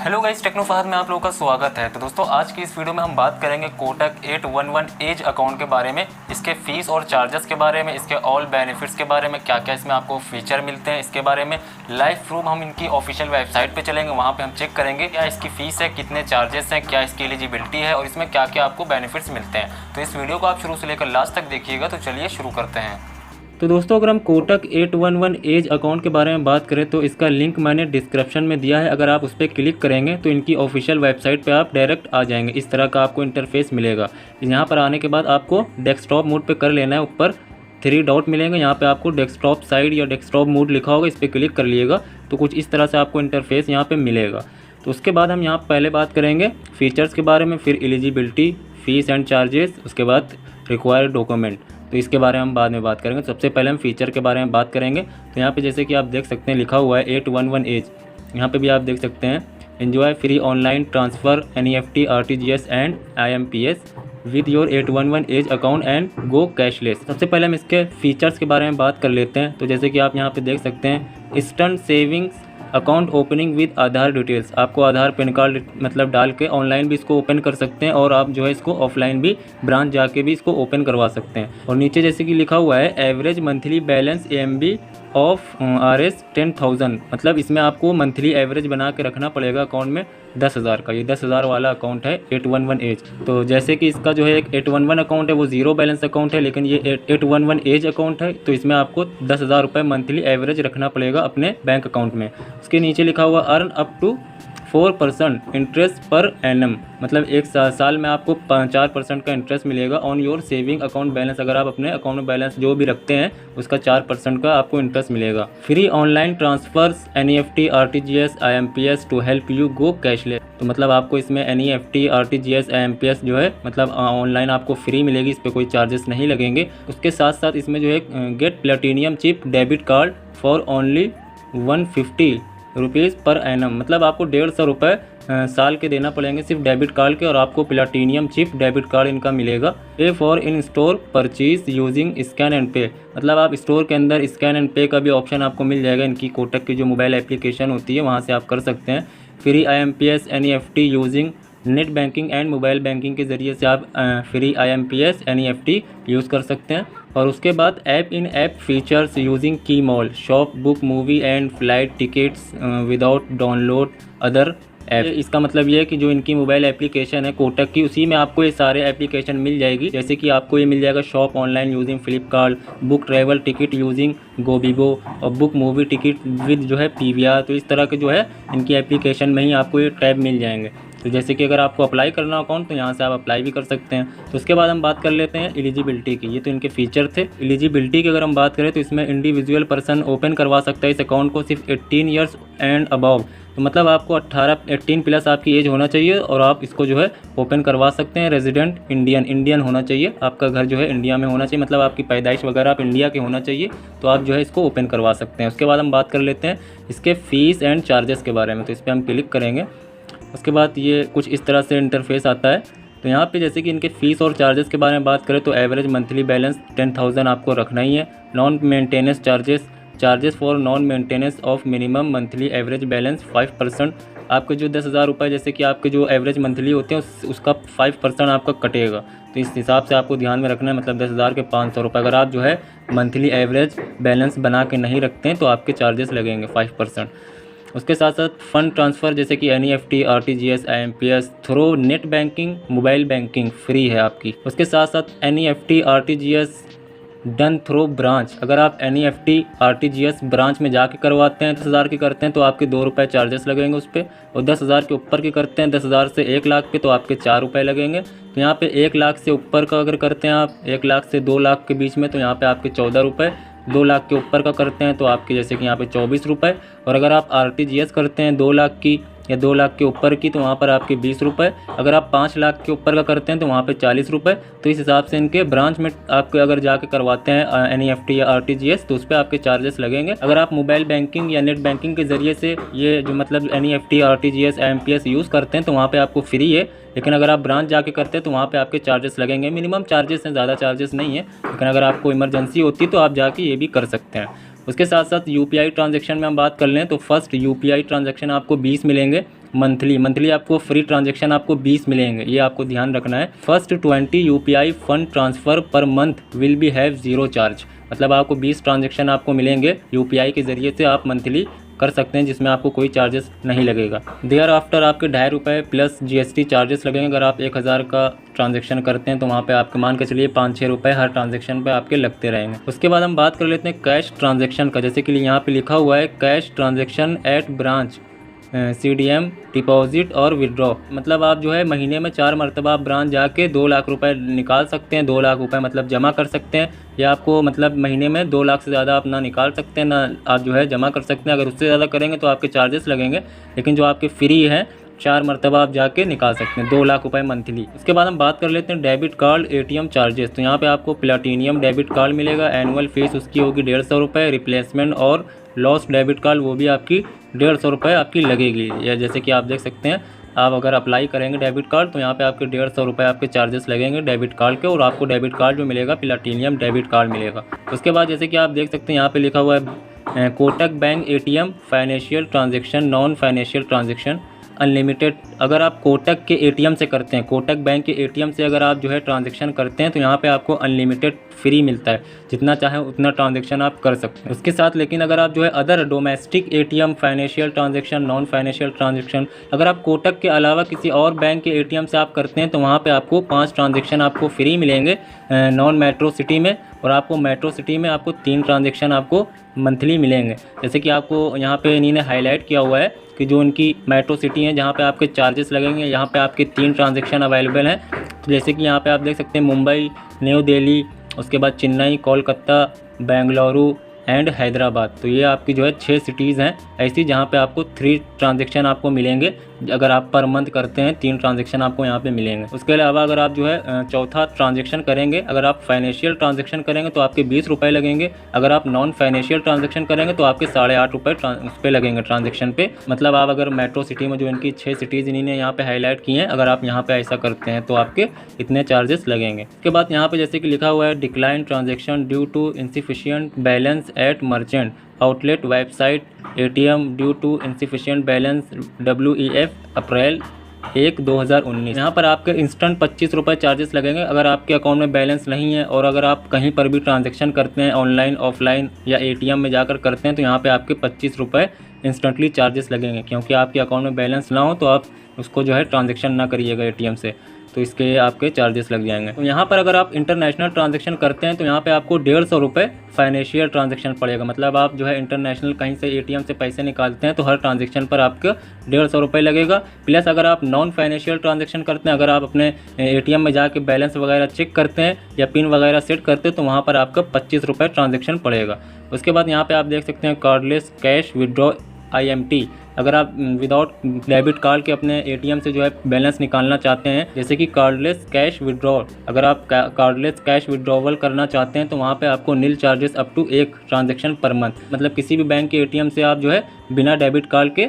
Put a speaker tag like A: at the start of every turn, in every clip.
A: Hello guys, techno Fahad में आप लोगों का स्वागत है। तो दोस्तों, आज की इस वीडियो में हम बात करेंगे कोटक 811 एज अकाउंट के बारे में, इसके फीस और चार्जेस के बारे में, इसके ऑल बेनिफिट्स के बारे में, क्या क्या इसमें आपको फीचर मिलते हैं इसके बारे में। लाइव प्रूफ हम इनकी ऑफिशियल वेबसाइट पे चलेंगे, वहाँ पे हम चेक करेंगे क्या इसकी फ़ीस है, कितने चार्जेस हैं, क्या इसकी एलिजिबिलिटी है और इसमें क्या क्या आपको बेनिफिट्स मिलते हैं। तो इस वीडियो को आप शुरू से लेकर लास्ट तक देखिएगा। तो चलिए शुरू करते हैं। तो दोस्तों, अगर हम कोटक 811 एज अकाउंट के बारे में बात करें तो इसका लिंक मैंने डिस्क्रिप्शन में दिया है। अगर आप उस पर क्लिक करेंगे तो इनकी ऑफिशियल वेबसाइट पे आप डायरेक्ट आ जाएंगे। इस तरह का आपको इंटरफेस मिलेगा। यहाँ पर आने के बाद आपको डेस्कटॉप मोड पे कर लेना है। ऊपर 3 डॉट मिलेंगे, यहाँ पे आपको डेस्कटॉप साइड या डेस्कटॉप मोड लिखा होगा, इस पर क्लिक कर लीजिएगा तो कुछ इस तरह से आपको इंटरफेस यहाँ पर मिलेगा। तो उसके बाद हम यहाँ पहले बात करेंगे फीचर्स के बारे में, फिर एलिजिबिलिटी, फीस एंड चार्जेस, उसके बाद रिक्वायर्ड डॉक्यूमेंट। तो इसके बारे में हम बाद में बात करेंगे। सबसे पहले हम फीचर के बारे में बात करेंगे। तो यहाँ पे जैसे कि आप देख सकते हैं लिखा हुआ है 811 एज। यहाँ पे भी आप देख सकते हैं enjoy free online transfer NEFT RTGS and IMPS with your 811 Edge account and go cashless. सबसे पहले हम इसके फीचर्स के बारे में बात कर लेते हैं। तो जैसे कि आप यहाँ पे देख सकते हैं instant savings account opening with Aadhaar details. आपको आधार पैन कार्ड मतलब डाल के ऑनलाइन भी इसको ओपन कर सकते हैं और आप जो है इसको ऑफलाइन भी ब्रांच जाके भी इसको ओपन करवा सकते हैं। और नीचे जैसे कि लिखा हुआ है average monthly balance AMB of RS 10,000, मतलब इसमें आपको मंथली एवरेज बना के रखना पड़ेगा अकाउंट में 10,000 का। ये 10,000 वाला अकाउंट है 811 एज। तो जैसे कि इसका जो है एक 811 अकाउंट है वो ज़ीरो बैलेंस अकाउंट है, लेकिन ये 811 एज अकाउंट है तो इसमें आपको 10,000 रुपये मंथली एवरेज रखना पड़ेगा अपने बैंक अकाउंट में। उसके नीचे लिखा हुआ earn up to 4% interest per annum, मतलब एक साल में आपको 4% का इंटरेस्ट मिलेगा on your saving account balance. अगर आप अपने अकाउंट में बैलेंस जो भी रखते हैं उसका 4% का आपको इंटरेस्ट मिलेगा। Free online transfers NEFT RTGS IMPS to help you go cashless. तो मतलब आपको इसमें NEFT RTGS IMPS जो है मतलब ऑनलाइन आपको फ्री मिलेगी, इस पर कोई चार्जेस नहीं लगेंगे। उसके साथ साथ इसमें जो है get platinum chip debit card for only 150 rupees per annum, मतलब आपको 150 रुपये साल के देना पड़ेंगे सिर्फ डेबिट कार्ड के, और आपको प्लेटिनियम चिप डेबिट कार्ड इनका मिलेगा। पे for in store purchase using scan and पे, मतलब आप स्टोर के अंदर स्कैन एंड पे का भी ऑप्शन आपको मिल जाएगा। इनकी कोटक की जो मोबाइल एप्लीकेशन होती है वहाँ से आप कर सकते हैं। Free IMPS NEFT using net banking and mobile banking के ज़रिए से आप फ्री IMPS NEFT यूज़ कर सकते हैं। और उसके बाद app in app features using की मॉल shop book movie and flight tickets without download other app. इसका मतलब ये है कि जो इनकी मोबाइल एप्लीकेशन है कोटक की, उसी में आपको ये सारे एप्लीकेशन मिल जाएगी। जैसे कि आपको ये मिल जाएगा shop online using Flipkart, book travel ticket using Goibibo और बुक मूवी टिकट विद जो है PVR। तो इस तरह के जो है इनकी एप्लीकेशन में ही आपको ये टैब मिल जाएंगे। तो जैसे कि अगर आपको अप्लाई करना अकाउंट तो यहाँ से आप अप्लाई भी कर सकते हैं। तो उसके बाद हम बात कर लेते हैं एलिजिबिलिटी की। ये तो इनके फीचर थे। एलिजिबिलिटी की अगर हम बात करें तो इसमें इंडिविजुअल पर्सन ओपन करवा सकता है इस अकाउंट को सिर्फ 18 ईयर्स एंड अबव, तो मतलब आपको 18 प्लस आपकी एज होना चाहिए और आप इसको जो है ओपन करवा सकते हैं। रेजिडेंट इंडियन होना चाहिए, आपका घर जो है इंडिया में होना चाहिए, मतलब आपकी पैदाइश वगैरह आप इंडिया के होना चाहिए, तो आप जो है इसको ओपन करवा सकते हैं। उसके बाद हम बात कर लेते हैं इसके फ़ीस एंड चार्जेस के बारे में। तो इस पर हम क्लिक करेंगे। उसके बाद ये कुछ इस तरह से इंटरफेस आता है। तो यहाँ पे जैसे कि इनके फ़ीस और चार्जेस के बारे में बात करें तो एवरेज मंथली बैलेंस 10,000 आपको रखना ही है। Non maintenance charges for non maintenance of minimum monthly average balance 5%। आपके जो 10,000 रुपये जैसे कि आपके जो एवरेज मंथली होते हैं उसका 5% आपका कटेगा। तो इस हिसाब से आपको ध्यान में रखना है, मतलब 10,000 के 500 रुपये। अगर आप जो है मंथली एवरेज बैलेंस बना के नहीं रखते हैं तो आपके चार्जेस लगेंगे 5%। उसके साथ साथ फ़ंड ट्रांसफ़र जैसे कि NEFT RTGS IMPS through net banking mobile banking free है आपकी। उसके साथ साथ NEFT RTGS done through branch, अगर आप NEFT RTGS ब्रांच में जाके करवाते हैं 10,000 की करते हैं तो आपके 2 रुपये चार्जेस लगेंगे उस पर। और 10,000 के ऊपर की करते हैं 10,000 से 1 लाख पे तो आपके 4 रुपये लगेंगे। तो यहाँ पे 1 लाख से ऊपर का अगर करते हैं आप 1 लाख से 2 लाख के बीच में तो यहाँ पे आपके 14 रुपये। 2 लाख के ऊपर का करते हैं तो आपके जैसे कि यहाँ पे 24 रुपये। और अगर आप RTGS करते हैं 2 लाख की या 2 लाख के ऊपर की तो वहाँ पर आपके 20 रुपये। अगर आप 5 लाख के ऊपर का करते हैं तो वहाँ पे 40 रुपये। तो इस हिसाब से इनके ब्रांच में आपके अगर जाके करवाते हैं NEFT या RTGS तो उस पर आपके चार्जेस लगेंगे। अगर आप मोबाइल बैंकिंग या नेट बैंकिंग के ज़रिए से ये जो मतलब NEFT RTGS IMPS यूज़ करते हैं तो वहाँ पर आपको फ्री है, लेकिन अगर आप ब्रांच जाके करते हैं तो वहाँ पे आपके चार्जेस लगेंगे। मिनिमम चार्जेस हैं, ज़्यादा चार्जेस नहीं है, लेकिन अगर आपको इमरजेंसी होती तो आप जाके ये भी कर सकते हैं। उसके साथ साथ UPI ट्रांजैक्शन में हम बात कर लें तो फर्स्ट UPI ट्रांजैक्शन आपको 20 मिलेंगे, मंथली आपको फ्री ट्रांजेक्शन आपको 20 मिलेंगे, ये आपको ध्यान रखना है। First 20 UPI fund transfer per month will be have zero charge, मतलब आपको 20 ट्रांजेक्शन आपको मिलेंगे UPI के ज़रिए से आप मंथली कर सकते हैं, जिसमें आपको कोई चार्जेस नहीं लगेगा। देयर आफ्टर आपके ₹2.5 प्लस GST चार्जेस लगेंगे। अगर आप 1000 का ट्रांजेक्शन करते हैं तो वहाँ पे आपके मान के चलिए 5-6 रुपये हर ट्रांजेक्शन पे आपके लगते रहेंगे। उसके बाद हम बात कर लेते हैं कैश ट्रांजेक्शन का। जैसे कि यहाँ पे लिखा हुआ है cash transaction at branch CDM deposit और विड्रॉ, मतलब आप जो है महीने में 4 मरतबा आप ब्रांच जाके 2 लाख रुपए निकाल सकते हैं। 2 लाख रुपए मतलब जमा कर सकते हैं, या आपको मतलब महीने में 2 लाख से ज़्यादा आप ना निकाल सकते हैं ना आप जो है जमा कर सकते हैं। अगर उससे ज़्यादा करेंगे तो आपके चार्जेस लगेंगे, लेकिन जो आपके फ्री है 4 मरतबा आप जाके निकाल सकते हैं 2 लाख रुपए मंथली। उसके बाद हम बात कर लेते हैं डेबिट कार्ड ATM चार्जेस। तो यहाँ पे आपको प्लैटिनियम डेबिट कार्ड मिलेगा, एनुअल फीस उसकी होगी 150 रुपये। रिप्लेसमेंट और लॉस्ट डेबिट कार्ड वो भी आपकी 150 रुपये आपकी लगेगी। या जैसे कि आप देख सकते हैं, आप अगर अप्लाई करेंगे डेबिट कार्ड तो यहाँ पे आपके 150 रुपये आपके चार्जेस लगेंगे डेबिट कार्ड के, और आपको डेबिट कार्ड जो मिलेगा प्लैटिनियम डेबिट कार्ड मिलेगा। उसके बाद जैसे कि आप देख सकते हैं यहाँ पे लिखा हुआ है Kotak bank ATM financial transaction non financial transaction unlimited. अगर आप कोटक के ATM से करते हैं, कोटक बैंक के ATM से अगर आप जो है ट्रांजेक्शन करते हैं तो यहाँ पे आपको अनलिमिटेड फ्री मिलता है, जितना चाहे उतना ट्रांजेक्शन आप कर सकते हैं उसके साथ। लेकिन अगर आप जो है other domestic ATM financial transaction non financial transaction, अगर आप कोटक के अलावा किसी और बैंक के ATM से आप करते हैं तो वहाँ पर आपको 5 ट्रांजेक्शन आपको फ्री मिलेंगे नॉन मेट्रो सिटी में, और आपको मेट्रो सिटी में आपको 3 ट्रांजेक्शन आपको मंथली मिलेंगे। जैसे कि आपको यहाँ पे इन्हीं ने हाईलाइट किया हुआ है कि जो उनकी मेट्रो सिटी हैं जहाँ पे आपके चार्जेस लगेंगे, यहाँ पे आपके 3 ट्रांजेक्शन अवेलेबल हैं। तो जैसे कि यहाँ पे आप देख सकते हैं मुंबई, न्यू दिल्ली, उसके बाद चेन्नई, कोलकाता, बेंगलुरु एंड हैदराबाद। तो ये आपकी जो है 6 सिटीज़ हैं ऐसी जहाँ पे आपको 3 ट्रांजेक्शन आपको मिलेंगे। अगर आप पर मंथ करते हैं 3 ट्रांजेक्शन आपको यहाँ पे मिलेंगे। उसके अलावा अगर आप जो है चौथा ट्रांजेक्शन करेंगे, अगर आप फाइनेंशियल ट्रांजेक्शन करेंगे तो आपके 20 रुपये लगेंगे। अगर आप नॉन फाइनेंशियल ट्रांजेक्शन करेंगे तो आपके 8.5 रुपये उस पर लगेंगे ट्रांजेक्शन पे। मतलब आप अगर मेट्रो सिटी में जो इनकी 6 सिटीज़ इन्होंने यहाँ पे हाईलाइट की हैं, अगर आप यहाँ पे ऐसा करते हैं तो आपके इतने चार्जेस लगेंगे। उसके बाद यहाँ पे जैसे कि लिखा हुआ है decline transaction due to insufficient balance at merchant outlet website ATM due to insufficient balance WEF April 1, 2019। यहाँ पर आपके इंस्टेंट 25 रुपये चार्जेस लगेंगे अगर आपके अकाउंट में बैलेंस नहीं है, और अगर आप कहीं पर भी ट्रांजैक्शन करते हैं ऑनलाइन ऑफलाइन या ATM में जाकर करते हैं तो यहाँ पे आपके 25 रुपये इंस्टेंटली चार्जेस लगेंगे, क्योंकि आपके अकाउंट में बैलेंस ना हो तो आप उसको जो है ट्रांजैक्शन ना करिएगा ATM से, तो इसके आपके चार्जेस लग जाएंगे। तो यहाँ पर अगर आप इंटरनेशनल ट्रांजैक्शन करते हैं तो यहाँ पे आपको 150 रुपये फाइनेंशियल ट्रांजैक्शन पड़ेगा। मतलब आप जो है इंटरनेशनल कहीं से ATM से पैसे निकालते हैं तो हर ट्रांजैक्शन पर आपका 150 रुपये लगेगा। प्लस अगर आप नॉन फाइनेंशियल ट्रांजैक्शन करते हैं, अगर आप अपने ATM में जाके बैलेंस वगैरह चेक करते हैं या पिन वगैरह सेट करते हैं तो वहाँ पर आपका 25 रुपये ट्रांजैक्शन पड़ेगा। उसके बाद यहाँ पर आप देख सकते हैं कार्डलेस कैश विड्रॉ IMT। अगर आप विदाउट डेबिट कार्ड के अपने ATM से जो है बैलेंस निकालना चाहते हैं, जैसे कि कार्डलेस कैश विड्रॉल, अगर आप कार्डलेस कैश विड्रॉवल करना चाहते हैं तो वहाँ पे आपको nil charges up to 1 transaction per month. मतलब किसी भी बैंक के ATM से आप जो है बिना डेबिट कार्ड के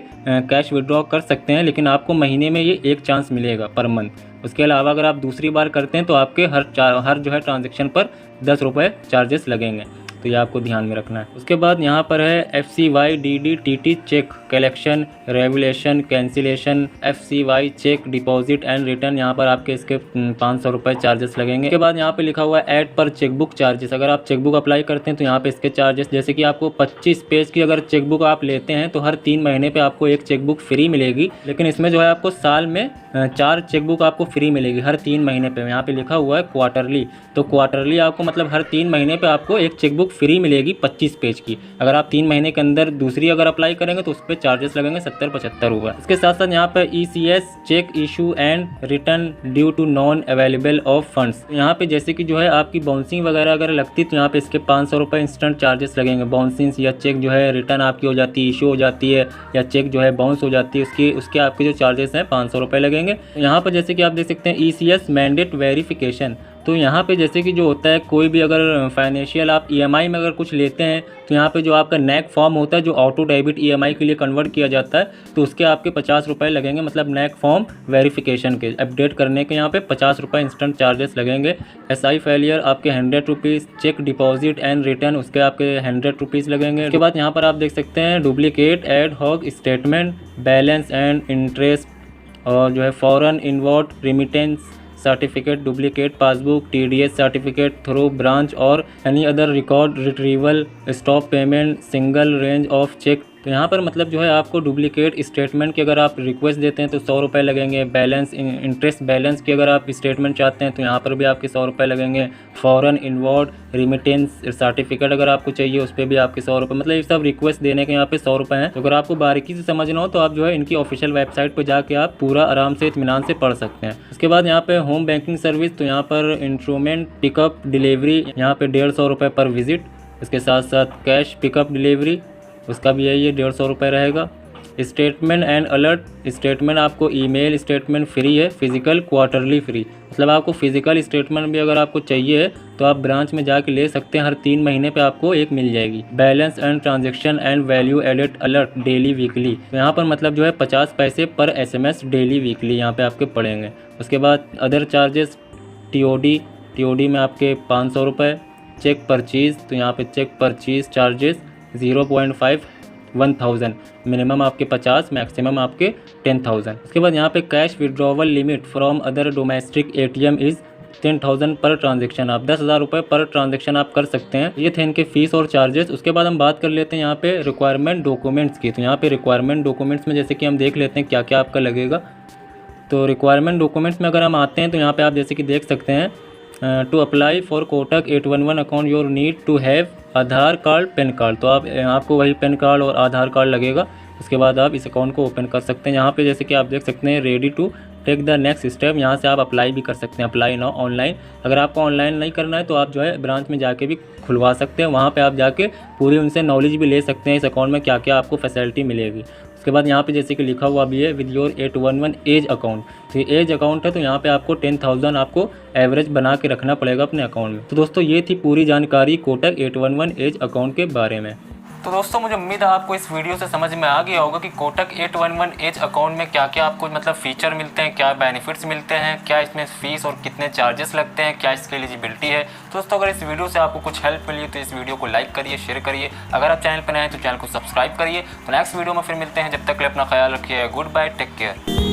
A: कैश विड्रॉ कर सकते हैं, लेकिन आपको महीने में ये 1 चांस मिलेगा पर मंथ। उसके अलावा अगर आप दूसरी बार करते हैं तो आपके हर जो है ट्रांजैक्शन पर 10 रुपये चार्जेस लगेंगे, तो ये आपको ध्यान में रखना है। उसके बाद यहाँ पर है FCY DD TT cheque collection revalidation cancellation FCY cheque deposit and return, यहाँ पर आपके इसके 500 रुपये चार्जेस लगेंगे। उसके बाद यहाँ पे लिखा हुआ है ऐड पर चेकबुक चार्जेस। अगर आप चेकबुक अप्लाई करते हैं तो यहाँ पे इसके चार्जेस, जैसे कि आपको 25 पेज की अगर चेकबुक आप लेते हैं तो हर 3 महीने पे आपको 1 चेकबुक फ्री मिलेगी, लेकिन इसमें जो है आपको साल में 4 चेकबुक आपको फ्री मिलेगी हर 3 महीने पे। यहाँ पे लिखा हुआ है क्वार्टरली, तो क्वार्टरली आपको मतलब हर 3 महीने पे आपको 1 चेकबुक फ्री मिलेगी 25 पेज की। अगर आप 3 महीने के अंदर दूसरी अगर अप्लाई करेंगे तो उस पर चार्जेस लगेंगे 70-75 रुपये। इसके साथ साथ यहाँ पर ECS cheque issue and return due to non available of funds. यहाँ पे जैसे कि जो है आपकी बाउंसिंग वगैरह अगर लगती तो यहाँ पे इसके 500 रुपये इंस्टेंट चार्जेस लगेंगे। बाउंसिंग या चेक जो है रिटर्न आपकी हो जाती है, इशू हो जाती है या चेक जो है बाउंस हो जाती है, उसके आपके जो चार्जेस हैं 500 रुपये लगेंगे। यहाँ पर जैसे कि आप देख सकते हैं ECS मैंडेट वेरिफिकेशन तो यहाँ पे जैसे कि जो होता है, कोई भी अगर फाइनेंशियल आप ईएमआई में अगर कुछ लेते हैं तो यहाँ पे जो आपका नैक फॉर्म होता है जो ऑटो डेबिट ईएमआई के लिए कन्वर्ट किया जाता है, तो उसके आपके 50 रुपये लगेंगे। मतलब नैक फॉर्म वेरिफिकेशन के अपडेट करने के यहाँ पे 50 रुपये इंस्टेंट चार्जेस लगेंगे। एसआई फेलियर आपके 100 rupees, cheque deposit and return उसके आपके 100 रुपीज़ लगेंगे। उसके बाद यहाँ पर आप देख सकते हैं duplicate ad hoc statement, balance and interest, और जो है foreign inward remittance certificate, duplicate passbook, TDS certificate through branch और any other record retrieval, stop payment, single range of cheque. तो यहाँ पर मतलब जो है आपको डुप्लीकेट स्टेटमेंट की अगर आप रिक्वेस्ट देते हैं तो 100 रुपये लगेंगे। बैलेंस इंटरेस्ट बैलेंस की अगर आप स्टेटमेंट चाहते हैं तो यहाँ पर भी आपके 100 रुपये लगेंगे। फॉरेन इनवर्ड रिमिटेंस सर्टिफिकेट अगर आपको चाहिए उस पर भी आपके 100 रुपये। मतलब ये सब रिक्वेस्ट देने के यहाँ पे 100 रुपये हैं। तो अगर आपको बारीकी से समझना हो तो आप जो है इनकी ऑफिशियल वेबसाइट पर जाके आप पूरा आराम से इत्मीनान से पढ़ सकते हैं। उसके बाद यहाँ पे होम बैंकिंग सर्विस, तो यहाँ पर इंस्ट्रूमेंट पिकअप डिलीवरी यहाँ पे 150 रुपये पर विजिट। इसके साथ साथ कैश पिकअप डिलीवरी उसका भी यही है 150 रुपये रहेगा। स्टेटमेंट एंड अलर्ट स्टेटमेंट आपको ईमेल स्टेटमेंट फ्री है, फिजिकल क्वार्टरली फ्री। मतलब आपको फिजिकल स्टेटमेंट भी अगर आपको चाहिए तो आप ब्रांच में जाके ले सकते हैं, हर 3 महीने पे आपको एक मिल जाएगी। Balance and transaction and value added alert daily weekly, तो यहाँ पर मतलब जो है 50 पैसे पर SMS डेली वीकली यहाँ पे आपके पड़ेंगे। उसके बाद अदर चार्जेस टीओडी में आपके 500 रुपये। चेक परचेज़, तो यहाँ पे चेक परचेज़ चार्जेस 0.5 1000, मिनिमम आपके 50, मैक्सिमम आपके 10,000। उसके बाद यहाँ पे cash withdrawal limit from other domestic ATM is 10,000 per transaction. आप 10,000 रुपये पर ट्रांजेक्शन आप कर सकते हैं। ये थे इनके फ़ीस और चार्जेस। उसके बाद हम बात कर लेते हैं यहाँ पे रिक्वायरमेंट डॉक्यूमेंट्स की। तो यहाँ पे रिक्वायरमेंट डॉक्यूमेंट्स में जैसे कि हम देख लेते हैं क्या क्या आपका लगेगा। तो रिक्वायरमेंट डॉक्यूमेंट्स में अगर हम आते हैं तो यहाँ पर आप जैसे कि देख सकते हैं to apply for Kotak 811 account your need to have Aadhaar card, PAN card. तो आपको वही पैन कार्ड और आधार कार्ड लगेगा। उसके बाद आप इस अकाउंट को ओपन कर सकते हैं। यहाँ पे जैसे कि आप देख सकते हैं ready to take the next step, यहाँ से आप अप्लाई भी कर सकते हैं। अप्लाई नाउ ऑनलाइन, अगर आपको ऑनलाइन नहीं करना है तो आप जो है ब्रांच में जाके भी खुलवा सकते हैं। वहाँ पे आप जाके पूरी उनसे नॉलेज भी ले सकते हैं इस अकाउंट में क्या क्या आपको फैसिलिटी मिलेगी। उसके बाद यहाँ पे जैसे कि लिखा हुआ भी है विद योर 811 एज अकाउंट। तो ये एज अकाउंट है तो यहाँ पे आपको 10,000 आपको एवरेज बना के रखना पड़ेगा अपने अकाउंट में। तो दोस्तों ये थी पूरी जानकारी कोटक 811 एज अकाउंट के बारे में। तो दोस्तों मुझे उम्मीद है आपको इस वीडियो से समझ में आ गया होगा कि कोटक 811 एज अकाउंट में क्या क्या आपको मतलब फ़ीचर मिलते हैं, क्या बेनिफिट्स मिलते हैं, क्या इसमें फ़ीस और कितने चार्जेस लगते हैं, क्या इसकी एलिजिबिलिटी है। तो दोस्तों अगर इस वीडियो से आपको कुछ हेल्प मिली तो इस वीडियो को लाइक करिए, शेयर करिए। अगर आप चैनल पर नए हैं तो चैनल को सब्सक्राइब करिए। तो नेक्स्ट वीडियो में फिर मिलते हैं, जब तक के लिए अपना ख्याल रखिए। Goodbye, take care.